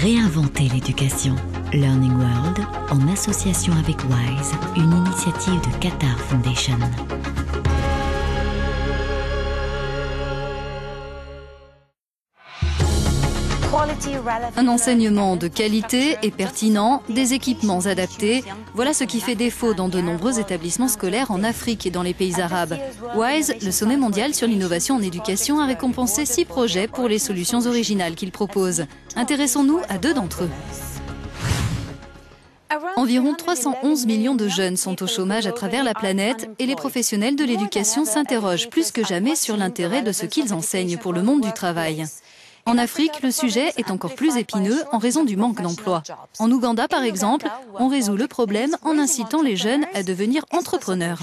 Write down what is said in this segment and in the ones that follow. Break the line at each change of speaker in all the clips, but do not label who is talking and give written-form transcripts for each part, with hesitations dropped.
Réinventer l'éducation. Learning World, en association avec WISE, une initiative de Qatar Foundation.
Un enseignement de qualité et pertinent, des équipements adaptés, voilà ce qui fait défaut dans de nombreux établissements scolaires en Afrique et dans les pays arabes. WISE, le sommet mondial sur l'innovation en éducation, a récompensé 6 projets pour les solutions originales qu'il propose. Intéressons-nous à 2 d'entre eux. Environ 311 millions de jeunes sont au chômage à travers la planète et les professionnels de l'éducation s'interrogent plus que jamais sur l'intérêt de ce qu'ils enseignent pour le monde du travail. En Afrique, le sujet est encore plus épineux en raison du manque d'emploi. En Ouganda, par exemple, on résout le problème en incitant les jeunes à devenir entrepreneurs.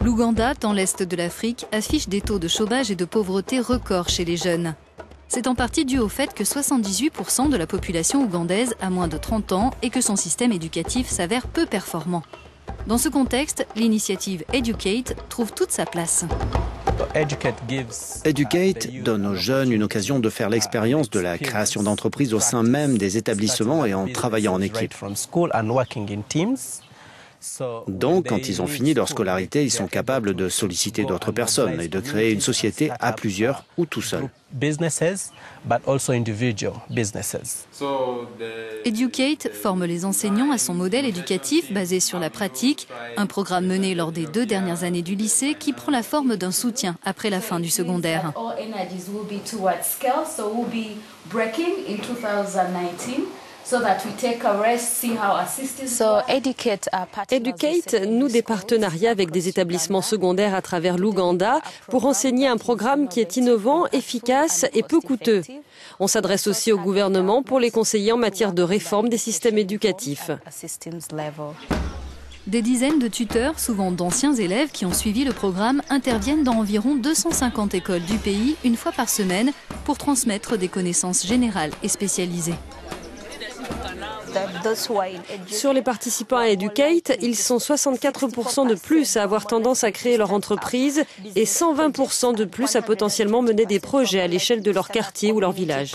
L'Ouganda, dans l'est de l'Afrique, affiche des taux de chômage et de pauvreté records chez les jeunes. C'est en partie dû au fait que 78% de la population ougandaise a moins de 30 ans et que son système éducatif s'avère peu performant. Dans ce contexte, l'initiative Educate trouve toute sa place.
Educate donne aux jeunes une occasion de faire l'expérience de la création d'entreprises au sein même des établissements et en travaillant en équipe. Donc, quand ils ont fini leur scolarité, ils sont capables de solliciter d'autres personnes et de créer une société à plusieurs ou tout seul.
Educate forme les enseignants à son modèle éducatif basé sur la pratique, un programme mené lors des 2 dernières années du lycée qui prend la forme d'un soutien après la fin du secondaire.
Educate noue des partenariats avec des établissements secondaires à travers l'Ouganda pour enseigner un programme qui est innovant, efficace et peu coûteux. On s'adresse aussi au gouvernement pour les conseiller en matière de réforme des systèmes éducatifs.
Des dizaines de tuteurs, souvent d'anciens élèves qui ont suivi le programme, interviennent dans environ 250 écoles du pays une fois par semaine pour transmettre des connaissances générales et spécialisées.
Sur les participants à Educate, ils sont 64% de plus à avoir tendance à créer leur entreprise et 120% de plus à potentiellement mener des projets à l'échelle de leur quartier ou leur village.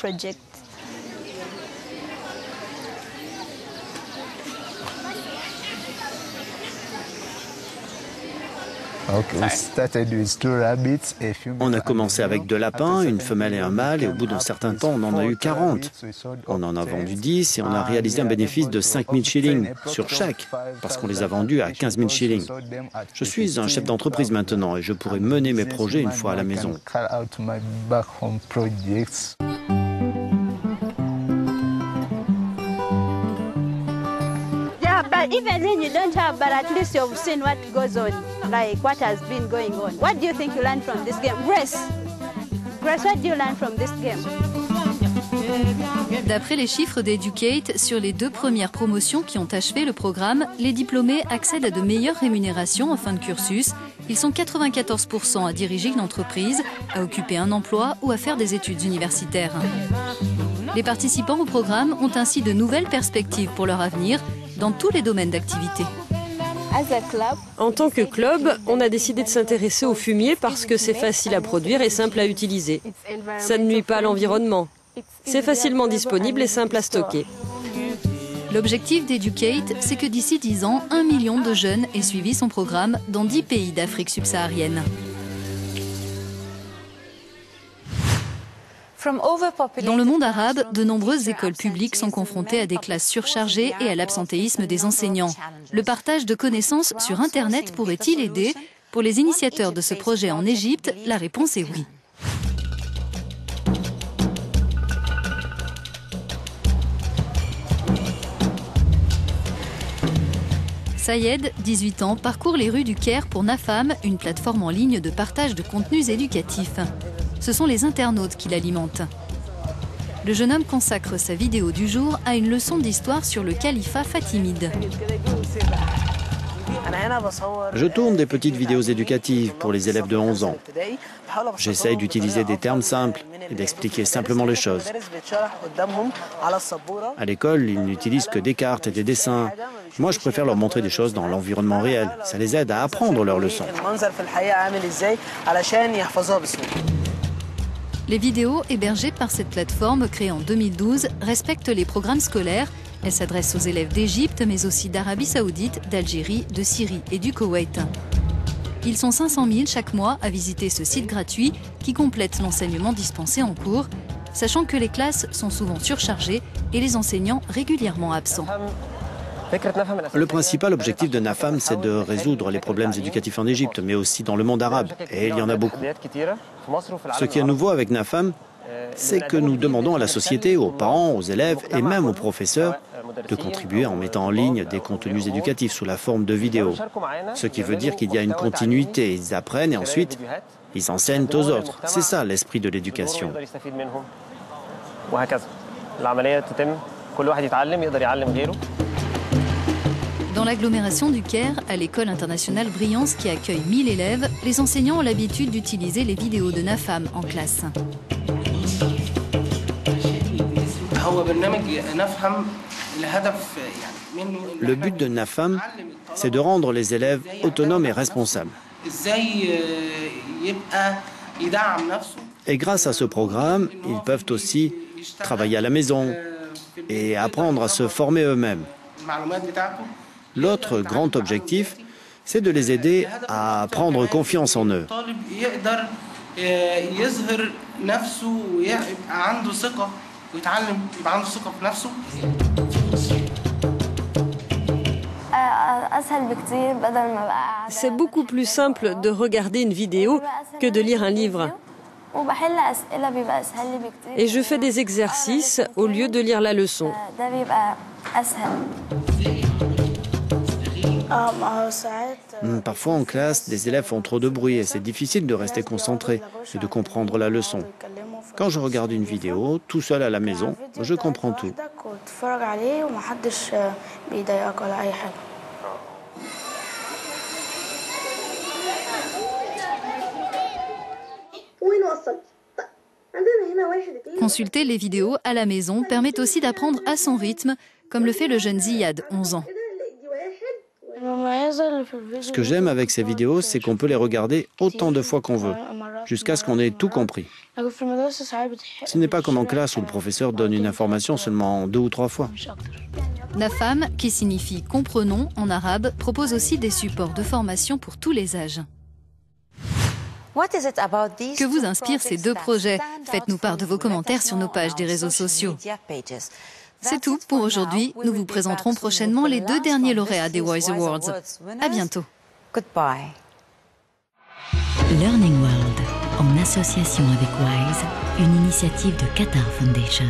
On a commencé avec 2 lapins, une femelle et un mâle, et au bout d'un certain temps, on en a eu 40. On en a vendu 10 et on a réalisé un bénéfice de 5 000 shillings sur chaque, parce qu'on les a vendus à 15 000 shillings. Je suis un chef d'entreprise maintenant et je pourrai mener mes projets une fois à la maison.
Even when you don't have, but at least you've seen what goes on, like what has been going on. What do you think you learned from this game? Grace, what do you learn from this game?
D'après les chiffres d'Educate, sur les 2 premières promotions qui ont achevé le programme, les diplômés accèdent à de meilleures rémunérations en fin de cursus. Ils sont 94% à diriger une entreprise, à occuper un emploi ou à faire des études universitaires. Les participants au programme ont ainsi de nouvelles perspectives pour leur avenir dans tous les domaines d'activité.
En tant que club, on a décidé de s'intéresser au fumier parce que c'est facile à produire et simple à utiliser. Ça ne nuit pas à l'environnement. C'est facilement disponible et simple à stocker.
L'objectif d'Educate, c'est que d'ici 10 ans, 1 million de jeunes aient suivi son programme dans 10 pays d'Afrique subsaharienne. Dans le monde arabe, de nombreuses écoles publiques sont confrontées à des classes surchargées et à l'absentéisme des enseignants. Le partage de connaissances sur Internet pourrait-il aider? Pour les initiateurs de ce projet en Égypte, la réponse est oui. Sayed, 18 ans, parcourt les rues du Caire pour Nafam, une plateforme en ligne de partage de contenus éducatifs. Ce sont les internautes qui l'alimentent. Le jeune homme consacre sa vidéo du jour à une leçon d'histoire sur le califat fatimide.
Je tourne des petites vidéos éducatives pour les élèves de 11 ans. J'essaye d'utiliser des termes simples et d'expliquer simplement les choses. À l'école, ils n'utilisent que des cartes et des dessins. Moi, je préfère leur montrer des choses dans l'environnement réel. Ça les aide à apprendre leurs leçons.
Les vidéos hébergées par cette plateforme créée en 2012 respectent les programmes scolaires. Elles s'adressent aux élèves d'Égypte, mais aussi d'Arabie Saoudite, d'Algérie, de Syrie et du Koweït. Ils sont 500 000 chaque mois à visiter ce site gratuit qui complète l'enseignement dispensé en cours, sachant que les classes sont souvent surchargées et les enseignants régulièrement absents.
Le principal objectif de NAFAM, c'est de résoudre les problèmes éducatifs en Égypte, mais aussi dans le monde arabe, et il y en a beaucoup. Ce qui est nouveau avec NAFAM, c'est que nous demandons à la société, aux parents, aux élèves et même aux professeurs de contribuer en mettant en ligne des contenus éducatifs sous la forme de vidéos. Ce qui veut dire qu'il y a une continuité, ils apprennent et ensuite ils enseignent aux autres. C'est ça l'esprit de l'éducation.
Dans l'agglomération du Caire, à l'école internationale Briance qui accueille 1000 élèves, les enseignants ont l'habitude d'utiliser les vidéos de NAFAM en classe.
Le but de NAFAM, c'est de rendre les élèves autonomes et responsables. Et grâce à ce programme, ils peuvent aussi travailler à la maison et apprendre à se former eux-mêmes. L'autre grand objectif, c'est de les aider à prendre confiance en eux.
C'est beaucoup plus simple de regarder une vidéo que de lire un livre. Et je fais des exercices au lieu de lire la leçon.
Parfois en classe, des élèves font trop de bruit et c'est difficile de rester concentré et de comprendre la leçon. Quand je regarde une vidéo, tout seul à la maison, je comprends tout.
Consulter les vidéos à la maison permet aussi d'apprendre à son rythme, comme le fait le jeune Ziyad, 11 ans.
Ce que j'aime avec ces vidéos, c'est qu'on peut les regarder autant de fois qu'on veut, jusqu'à ce qu'on ait tout compris. Ce n'est pas comme en classe où le professeur donne une information seulement 2 ou 3 fois.
NAFAM, qui signifie « comprenons » en arabe, propose aussi des supports de formation pour tous les âges. Que vous inspirent ces 2 projets? Faites-nous part de vos commentaires sur nos pages des réseaux sociaux. C'est tout pour aujourd'hui. Nous vous présenterons prochainement les 2 derniers lauréats des Wise Awards. À bientôt.
Learning World, en association avec WISE, une initiative de Qatar Foundation.